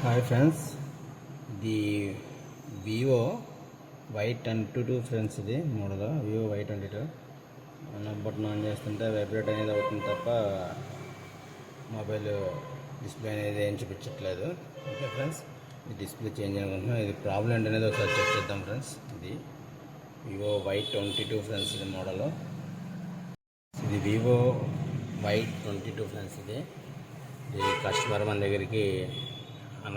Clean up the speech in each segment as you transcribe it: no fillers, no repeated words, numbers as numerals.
Hi friends, ఇది Vivo Y22 friends. ఇది model Vivo Y22. Button on చేస్తుంటే vibrate అనేది అవుతుంది తప్ప మొబైల్ డిస్ప్లే అనేది ఏం చూపించట్లేదు. ఓకే ఫ్రెండ్స్, ఇది డిస్ప్లే చేంజ్ అనుకుంటున్నాం. ఇది ప్రాబ్లం ఏంటనేది ఒకసారి చెక్ చేద్దాం ఫ్రెండ్స్. ఇది వివో Y22 ఫ్రెండ్స్. ఇది మోడల్, ఇది వివో Y22 ఫ్రెండ్స్. ఇది కస్టమర్ మన దగ్గరికి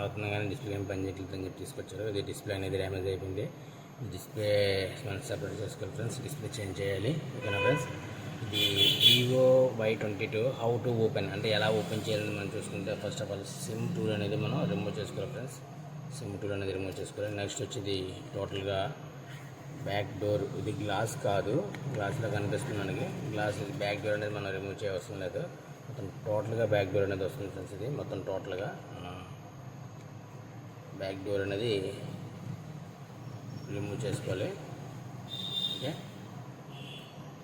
అవుతుంది కానీ డిస్ప్లే ఏం పని చేయట్లేదు అని చెప్పి తీసుకొచ్చారు. ఇది డిస్ప్లే అనేది డ్యామేజ్ అయిపోయింది. డిస్ప్లే మనం సపరేట్ చేసుకోవాలి ఫ్రెండ్స్. డిస్ప్లే చేంజ్ చేయాలి. ఓకేనా ఫ్రెండ్స్. ఇది Vivo Y22 how to open అంటే ఎలా ఓపెన్ చేయాలని మనం చూసుకుంటే first of all SIM tool అనేది మనం రిమూవ్ చేసుకోవాలి ఫ్రెండ్స్. సిమ్ టూల్ అనేది రిమూవ్ చేసుకోవాలి. నెక్స్ట్ వచ్చి టోటల్గా బ్యాక్ డోర్, ఇది గ్లాస్ కాదు, గ్లాస్లో కనిపిస్తుంది మనకి. గ్లాస్ బ్యాక్ డోర్ అనేది మనం రిమూవ్ చేయవలసిన లేదు. మొత్తం టోటల్గా బ్యాక్ డోర్ అనేది వస్తుంది ఫ్రెండ్స్. ఇది మొత్తం టోటల్గా బ్యాక్ డోర్ అనేది రిమూవ్ చేసుకోవాలి. ఓకే,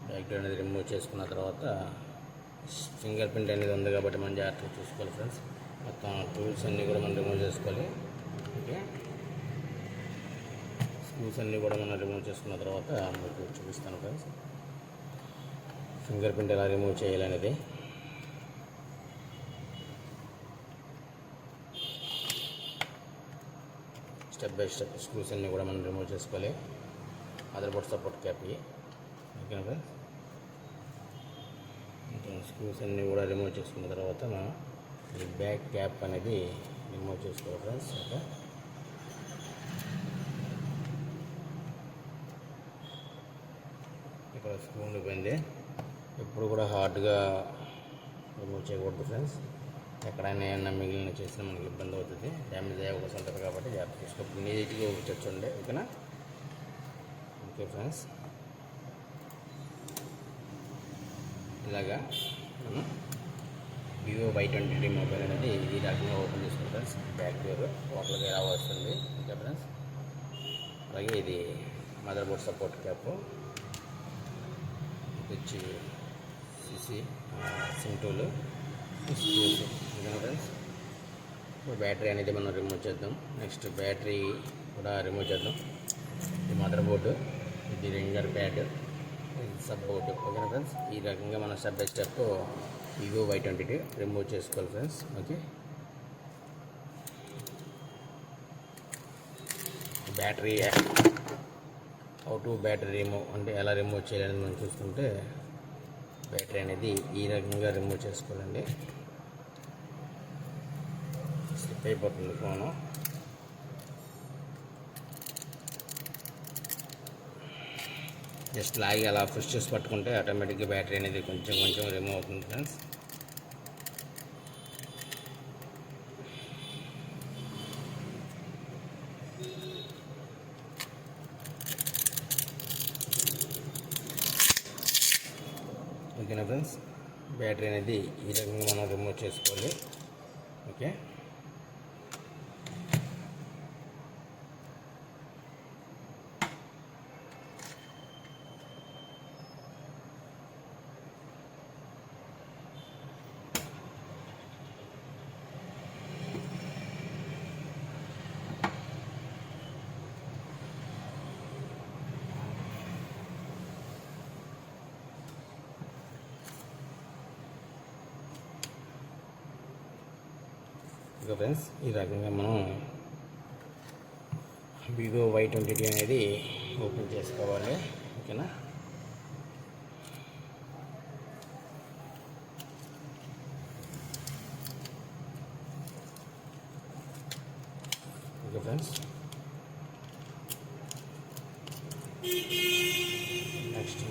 బ్యాక్ డోర్ అనేది రిమూవ్ చేసుకున్న తర్వాత ఫింగర్ ప్రింట్ అనేది ఉంది కాబట్టి మనం జాగ్రత్తగా చూసుకోవాలి ఫ్రెండ్స్. మొత్తం టూల్స్ అన్నీ కూడా మనం రిమూవ్ చేసుకోవాలి. ఓకే, స్క్రూస్ అన్నీ కూడా మనం రిమూవ్ చేసుకున్న తర్వాత మీకు చూపిస్తాను ఫ్రెండ్స్ ఫింగర్ ప్రింట్ ఎలా రిమూవ్ చేయాలనేది. స్టెప్ బై స్టెప్ స్క్రూస్ అన్నీ కూడా మనం రిమూవ్ చేసుకోవాలి. Mother board support cap. ఓకేనా ఫ్రెండ్స్, స్క్రూస్ అన్నీ కూడా రిమూవ్ చేసుకున్న తర్వాత మనం ఈ బ్యాక్ క్యాప్ అనేది రిమూవ్ చేసుకోవాలి ఫ్రెండ్స్. ఓకే, ఇక్కడ స్క్రూ ఉండిపోయింది. ఎప్పుడు కూడా హార్డ్గా రిమూవ్ చేయకూడదు ఫ్రెండ్స్. ఎక్కడైనా ఏమన్నా మిగిలిన చేసినా మనకి ఇబ్బంది అవుతుంది, డ్యామేజ్ అయ్యే అవకాశం ఉంటుంది కాబట్టి జాగ్రత్త తీసుకోవాలి. నీట్గా చూడండి. ఓకేనా. ఓకే ఫ్రెండ్స్, ఇలాగా మనం వివో Y22 మొబైల్ అనేది ఈ రకంగా ఓపెన్ చేసుకోండి ఫ్రెండ్స్. బ్యాక్ డోర్ టోటల్గా ఎలా వస్తుంది. ఓకే ఫ్రెండ్స్, అలాగే ఇది మదర్ బోర్డ్ సపోర్ట్ క్యాప్, వచ్చి సిమ్ టూల్, స్క్రూస్. ఓకేనా ఫ్రెండ్స్, బ్యాటరీ అనేది మనం రిమూవ్ చేద్దాం. నెక్స్ట్ బ్యాటరీ కూడా రిమూవ్ చేద్దాం. ఇది మదర్ బోర్డు, ఇది రింగర్ ప్యాడ్, ఇది సబ్ బోర్డు. ఓకేనా ఫ్రెండ్స్, ఈ రకంగా మనం step by step Vivo Y22 remove చేసుకోవాలి friends. Okay, battery how to battery remove అంటే ఎలా రిమూవ్ చేయాలని మనం చూసుకుంటే బ్యాటరీ అనేది ఈ రకంగా రిమూవ్ చేసుకోవాలండి. స్లిప్ అయిపోతుంది ఫోను. జస్ట్ లాగి అలా పుష్ చేసి పట్టుకుంటే ఆటోమేటిక్గా బ్యాటరీ అనేది కొంచెం కొంచెం రిమూవ్ అవుతుంది ఫ్రెండ్స్. ఓకేనా ఫ్రెండ్స్, బ్యాటరీ అనేది ఈ రకంగా మనం రిమూవ్ చేసుకోవాలి. ఓకే, ఓకే ఫ్రెండ్స్, ఈ రకంగా మనం వివో Y22 అనేది ఓపెన్ చేసుకోవాలి. ఓకేనా, okay friends. Next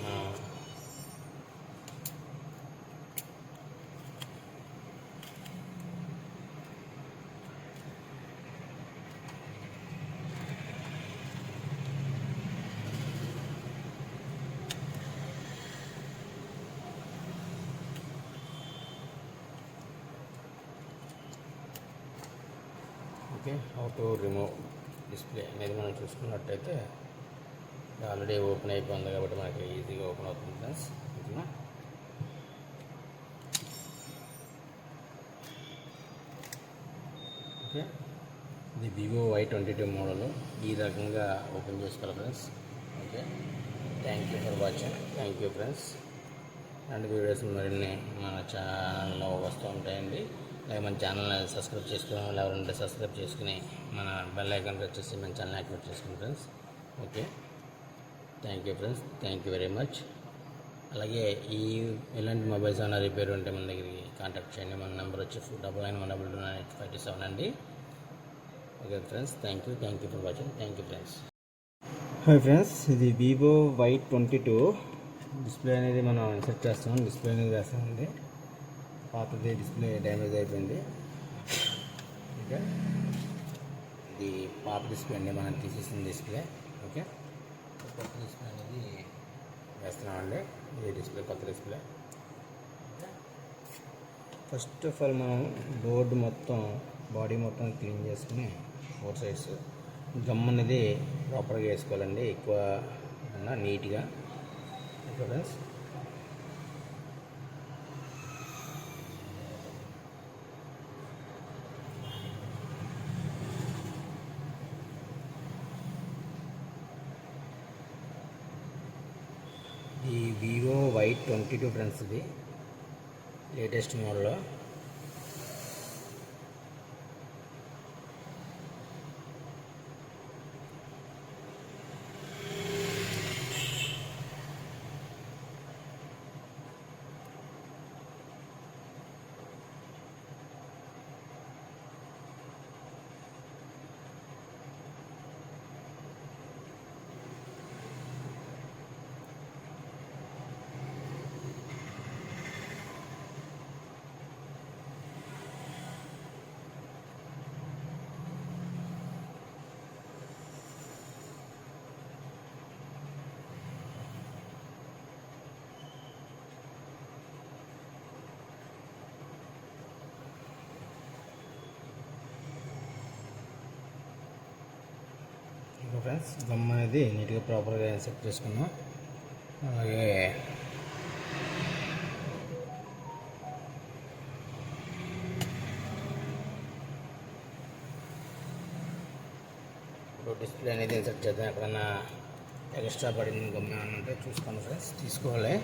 okay, how to remove display అనేది మనం చూసుకున్నట్టయితే ఆల్రెడీ ఓపెన్ అయిపోయింది కాబట్టి మనకి ఈజీగా ఓపెన్ అవుతుంది ఫ్రెండ్స్. ఓకేనా, ఓకే, ఇది వివో Y22 మోడల్. ఈ రకంగా ఓపెన్ చేసుకోవాలి friends. Okay, thank you for watching. Thank you friends. And videos మరిన్ని మన ఛానల్లో వస్తూ ఉంటాయండి. అలాగే మన ఛానల్ని సబ్స్క్రైబ్ చేసుకుని వాళ్ళు ఎవరుంటే సబ్స్క్రైబ్ చేసుకుని మన బెల్ ఐకాన్కి వచ్చేసి మన ఛానల్ యాక్టివేట్ చేసుకుని friends. Okay, thank you friends. Thank you very much. అలాగే ఇలాంటి మొబైల్స్ ఏమైనా రిపేర్ ఉంటే మన దగ్గరికి కాంటాక్ట్ చేయండి. మన నెంబర్ వచ్చి 9912298527 అండి. Okay friends, thank you for watching. Thank you friends. Hi friends, ఇది వివో Y22 డిస్ప్లే అనేది మనం ఇన్సర్ట్ చేస్తాం. డిస్ప్లే అనేది వేస్తామండి. పాతది డిస్ప్లే డ్యామేజ్ అయిపోయింది. ఓకే, ఇది పాత డిస్ప్లే అండి, మనం తీసేసిన డిస్ప్లే. ఓకే, కొత్త డిస్ప్లే అనేది వేస్తున్నామండి. ఈ డిస్ప్లే కొత్త డిస్ప్లే. ఫస్ట్ ఆఫ్ ఆల్ మనం బోర్డు మొత్తం బాడీ మొత్తం క్లీన్ చేసుకుని 4 సైడ్స్ గమ్ అనేది ప్రాపర్గా వేసుకోవాలండి. ఎక్కువ నీట్గా. ఓకే ఫ్రెండ్స్, ఈ వివో Y22 ఫ్రెండ్స్, ఇది లేటెస్ట్ మోడల్. ఫ్రెండ్స్, గమ్ అనేది నీట్గా ప్రాపర్గా సెట్ చేసుకున్నాం. అలాగే ఇప్పుడు డిస్ప్లే అనేది ఇన్సర్ట్ చేద్దాం. ఎక్కడన్నా ఎక్స్ట్రా పడింది గమ్ ఏమన్నా ఉంటే చూసుకోండి ఫ్రెండ్స్, తీసుకోవాలి.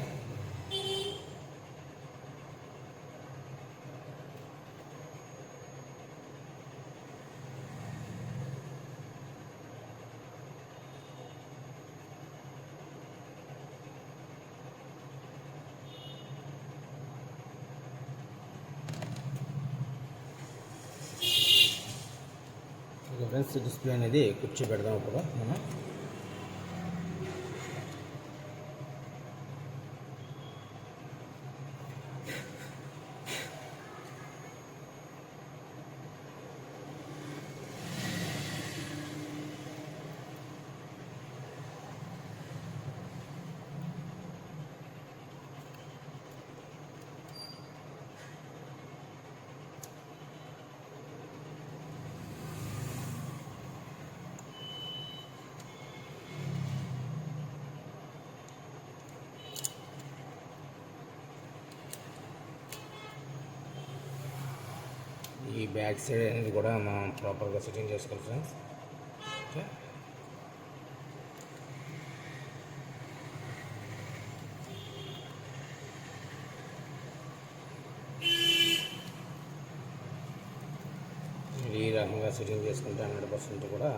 ఫ్రెండ్స్, డిస్ప్లే అనేది కూర్చోబెడదాం ఇప్పుడు మనం. ఈ బ్యాక్ సైడ్ అనేది కూడా మనం ప్రాపర్గా సెట్టింగ్ చేసుకోవాలి ఫ్రెండ్స్. ఓకే, ఈ రకంగా సెట్టింగ్ చేసుకుంటే 100% కూడా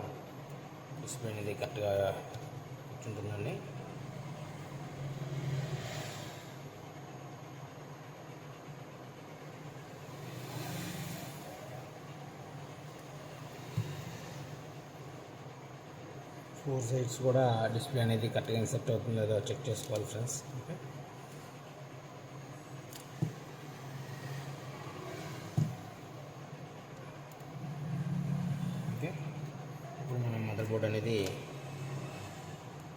డిస్ప్లే అనేది కరెక్ట్గా కూర్చుంటుందండి. ఫోర్ సైడ్స్ కూడా డిస్ప్లే అనేది కరెక్ట్గా ఇన్సర్ట్ అవుతుందో లేదో చెక్ చేసుకోవాలి ఫ్రెండ్స్. ఓకే, ఓకే, ఇప్పుడు మనం మదర్ బోర్డ్ అనేది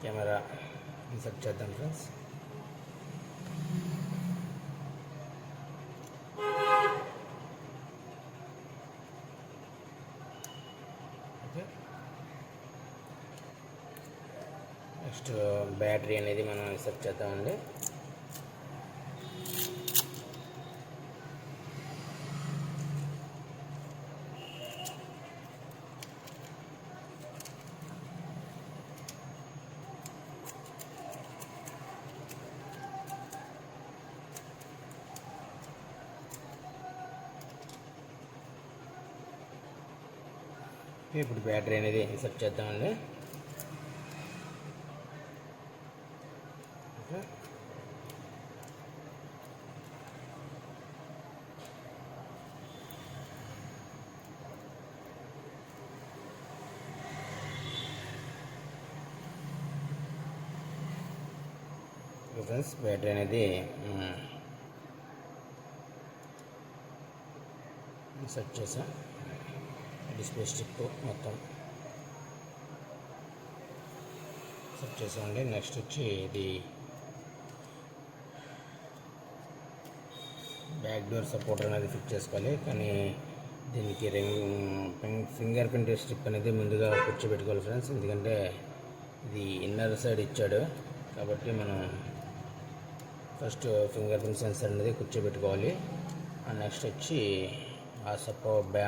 కెమెరా ఇన్సర్ట్ చేద్దాం ఫ్రెండ్స్. ఓకే, నెక్స్ట్ బ్యాటరీ అనేది మనం ఇన్సర్ట్ చేద్దామండి. ఇప్పుడు బ్యాటరీ అనేది ఇన్సర్ట్ చేద్దామండి. ఓకే, ఫ్రెండ్స్ బ్యాటరీ అనేది ఇన్సర్ట్ చేసా. డిస్ప్లే స్టిక్ మొత్తం సెట్ చేసామండి. నెక్స్ట్ వచ్చి ఇది బ్యాక్ డోర్ సపోర్టర్ అనేది ఫిట్ చేసుకోవాలి. కానీ దీనికి ఫింగర్ ప్రింట్ స్ట్రిప్ అనేది ముందుగా కూర్చోబెట్టుకోవాలి ఫ్రెండ్స్. ఎందుకంటే ఇది ఇన్నర్ సైడ్ ఇచ్చాడు కాబట్టి మనం ఫస్ట్ ఫింగర్ ప్రింట్ సెన్సర్ అనేది కూర్చోబెట్టుకోవాలి. నెక్స్ట్ వచ్చి ఆ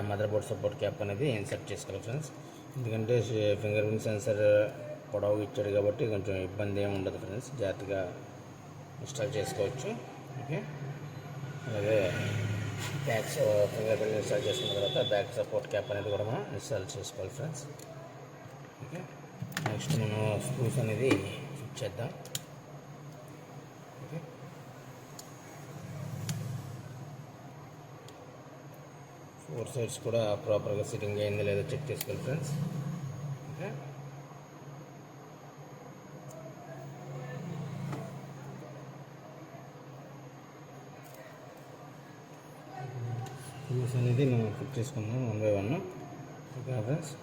మదర్ బోర్డ్ సపోర్ట్ క్యాప్ అనేది ఇన్సర్ట్ చేసుకోవాలి ఫ్రెండ్స్. ఎందుకంటే ఫింగర్ ప్రింట్ సెన్సర్ పొడవు ఇచ్చాడు కాబట్టి కొంచెం ఇబ్బంది ఏమి ఉండదు ఫ్రెండ్స్, జాగ్రత్తగా ఇన్స్టాల్ చేసుకోవచ్చు. ఓకే, అలాగే బ్యాక్ ఫింగర్ ప్రింట్ ఇన్స్టాల్ చేసుకున్న తర్వాత బ్యాక్ సపోర్ట్ క్యాప్ అనేది కూడా మనం ఇన్స్టాల్ చేసుకోవాలి ఫ్రెండ్స్. ఓకే, నెక్స్ట్ మనం స్క్రూస్ అనేది ఫిట్ చేద్దాం. ఓకే, 4 సైడ్స్ కూడా ప్రాపర్గా సిట్టింగ్ అయిందో లేదో చెక్ చేసుకోవాలి ఫ్రెండ్స్. ఓకే, స్క్రూస్ అనేది మనం ఫిట్ చేసుకుందాం 1 by 1. ఓకే ఫ్రెండ్స్,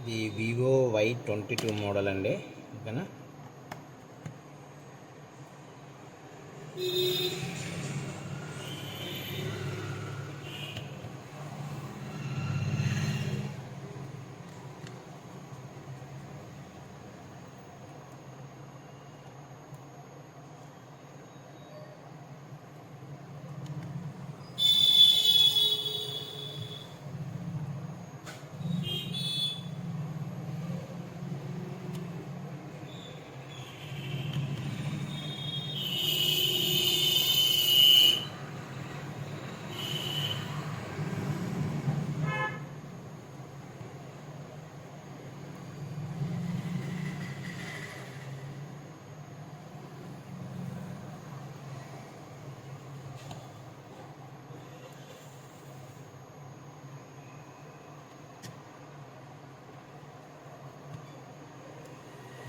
ఇది వివో Y22 మోడల్ అండి. ఓకేనా,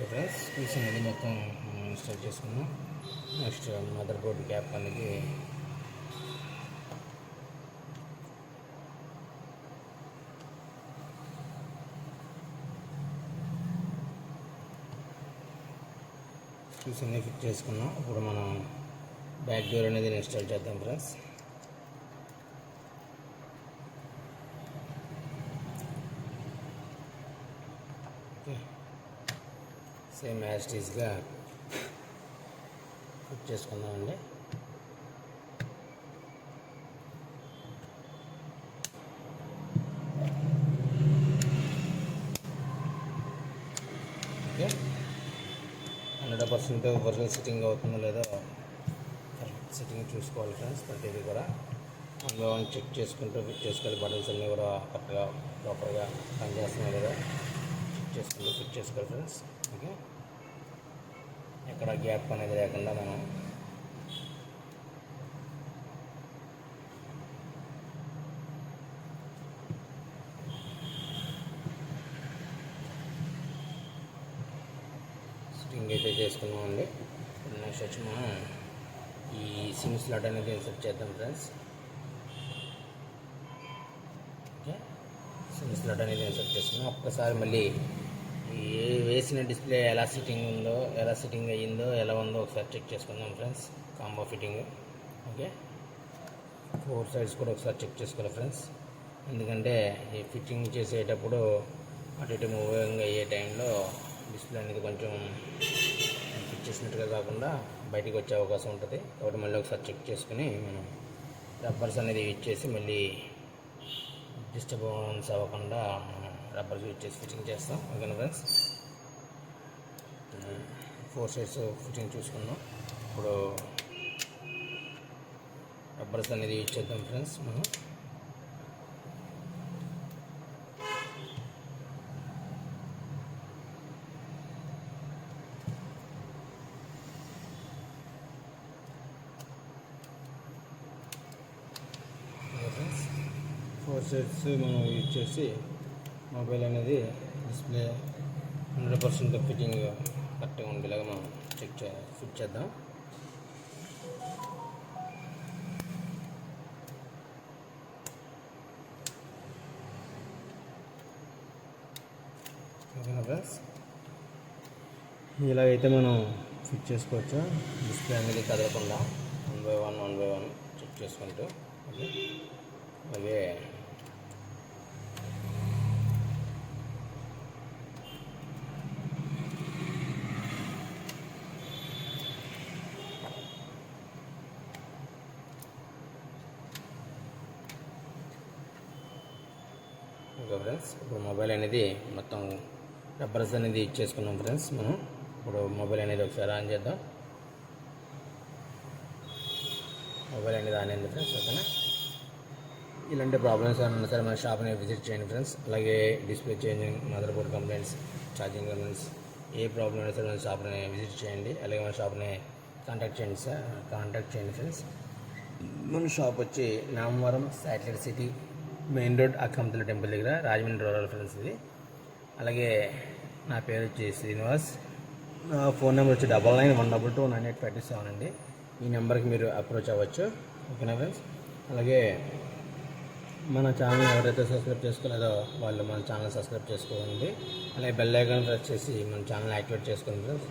ఫ్రెండ్స్ స్క్రూస్ అనేది మొత్తం ఇన్స్టాల్ చేసుకున్నాం. నెక్స్ట్ మదర్ బోర్డ్ క్యాప్ అనేది స్క్రూస్ అనేది ఫిట్ చేసుకున్నాం. ఇప్పుడు మనం బ్యాక్ డోర్ అనేది ఇన్స్టాల్ చేద్దాం ఫ్రెండ్స్. ఓకే, సేమ్ యాజ్ టీజ్గా ఫిట్ చేసుకుందామండి. ఓకే, 100% ఒరిజినల్ సిట్టింగ్ అవుతుందో లేదో కరెక్ట్ సిట్టింగ్ చూసుకోవాలి ఫ్రెండ్స్. ప్రతిదీ కూడా అందులో చెక్ చేసుకుంటూ ఫిట్ చేసుకోవాలి. బటన్స్ అన్నీ కూడా కరెక్ట్గా ప్రాపర్గా పనిచేస్తున్నాయి లేదా చెక్ చేసుకుంటూ ఫిట్ చేసుకోవాలి ఫ్రెండ్స్. ఓకే, ఎక్కడ గ్యాప్ అనేది లేకుండా మనం సిట్టింగ్ అయితే చేసుకున్నామండి. నెక్స్ట్ వచ్చి మనం ఈ సిమ్ స్లాట్ అనేది ఇన్సర్ట్ చేద్దాం ఫ్రెండ్స్. ఓకే, సిమ్ స్లాట్ అనేది ఇన్సర్ట్ చేసుకున్నాం. ఒక్కసారి మళ్ళీ వేసిన డిస్ప్లే ఎలా సిట్టింగ్ అయ్యిందో ఎలా ఉందో ఒకసారి చెక్ చేసుకుందాం friends. Combo fitting. Okay, 4 sides కూడా ఒకసారి చెక్ చేసుకోవాలి ఫ్రెండ్స్. ఎందుకంటే ఈ ఫిట్టింగ్ చేసేటప్పుడు అటు ఇటు మూవింగ్ అయ్యే టైంలో డిస్ప్లే అనేది కొంచెం ఫిట్ చూసినట్టుగా కాకుండా బయటికి వచ్చే అవకాశం ఉంటుంది. కాబట్టి మళ్ళీ ఒకసారి చెక్ చేసుకుని మనం రబ్బర్స్ అనేది యూజ్ చేసి మళ్ళీ డిస్టర్బెన్స్ అవ్వకుండా రబ్బర్స్ యూజ్ చేసి ఫిట్టింగ్ చేస్తాం. ఓకేనా ఫ్రెండ్స్, 4 సైడ్స్ ఫిట్టింగ్ చూసుకున్నాం. ఇప్పుడు రబ్బర్స్ అనేది యూజ్ చేద్దాం ఫ్రెండ్స్ మనం. ఫ్రెండ్స్ 4 సైడ్స్ మనం యూజ్ చేసి మొబైల్ అనేది డిస్ప్లే 100% ఫిట్టింగ్ కరెక్ట్గా ఉండేలాగా మనం ఫిట్ చేద్దాం. ఓకేనా ఫ్రెండ్స్, ఇలాగైతే మనం ఫిట్ చేసుకోవచ్చు. డిస్ప్లే అనేది కదలకుండా 1 బై 1 చెక్ చేసుకుంటూ. ఓకే, అలాగే ఓకే ఫ్రెండ్స్, ఇప్పుడు మొబైల్ అనేది మొత్తం రబ్బర్స్ అనేది ఇచ్చేసుకున్నాం ఫ్రెండ్స్ మనం. ఇప్పుడు మొబైల్ అనేది ఒకసారి ఆన్ చేద్దాం. మొబైల్ అనేది ఆన్ అయింది ఫ్రెండ్స్. ఓకేనా, ఇలాంటి ప్రాబ్లమ్స్ ఏమన్నా సరే మన షాప్ని విజిట్ చేయండి ఫ్రెండ్స్. అలాగే display changing, motherboard complaints, charging complaints, ఏ ప్రాబ్లం అయినా సరే మన షాప్ని విజిట్ చేయండి. అలాగే మన షాప్ని కాంటాక్ట్ చేయండి ఫ్రెండ్స్. మన షాప్ వచ్చి Namavaram satellite city main road అక్కంతుల టెంపుల్ దగ్గర, రాజమండ్రి రూరల్ ఫ్రెండ్స్ ఇది. అలాగే నా పేరు వచ్చి శ్రీనివాస్. నా ఫోన్ నెంబర్ వచ్చి 9912298527 అండి. ఈ నెంబర్కి మీరు అప్రోచ్ అవ్వచ్చు. ఓకేనా ఫ్రెండ్స్, అలాగే మన ఛానల్ ఎవరైతే సబ్స్క్రైబ్ చేసుకోలేదో వాళ్ళు మన ఛానల్ సబ్స్క్రైబ్ చేసుకోండి. అలాగే బెల్ ఐకాన్ ప్రెస్ చేసి మన ఛానల్ యాక్టివేట్ చేసుకోండి ఫ్రెండ్స్.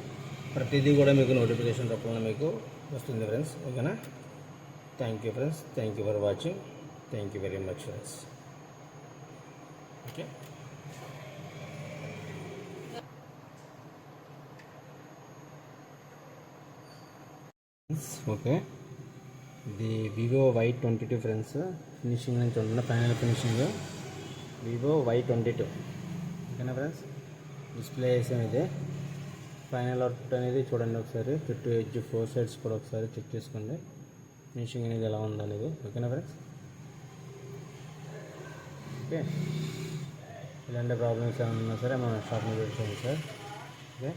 ప్రతిదీ కూడా మీకు నోటిఫికేషన్ రూపంలో మీకు వస్తుంది ఫ్రెండ్స్. ఓకేనా, thank you friends, thank you for watching, thank you very much friends. Okay, okay, ఇది వివో Y22 ఫ్రెండ్స్. ఫినిషింగ్ నుంచి ఉంటున్న ఫైనల్ ఫినిషింగ్ వివో Y22. ఓకేనా ఫ్రెండ్స్, డిస్ప్లే వేసాం. ఇది ఫైనల్ అవుట్ అనేది చూడండి ఒకసారి. చుట్టూ ఎడ్జ్ 4 సైడ్స్ కూడా ఒకసారి చెక్ చేసుకోండి ఫినిషింగ్ అనేది ఎలా ఉందనేది. ఓకేనా ఫ్రెండ్స్, ఓకే, ఇలాంటి ప్రాబ్లమ్స్ ఏమైనా ఉన్నా సరే మన షాప్ని విజిట్ చేయండి సార్. ఓకే,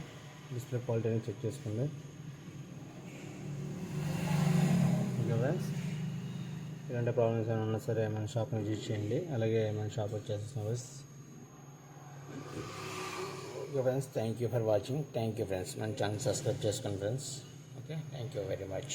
డిస్ప్లే క్వాలిటీ అనేది చెక్ చేసుకోండి. ఓకే ఫ్రెండ్స్, ఇలాంటి ప్రాబ్లమ్స్ ఏమైనా ఉన్నా సరే మన షాప్ని విజిట్ చేయండి. అలాగే మన షాప్ వచ్చేసి service. Okay friends, thank you for watching, thank you friends. మన ఛానల్ సబ్స్క్రైబ్ చేసుకోండి friends. Okay, thank you very much.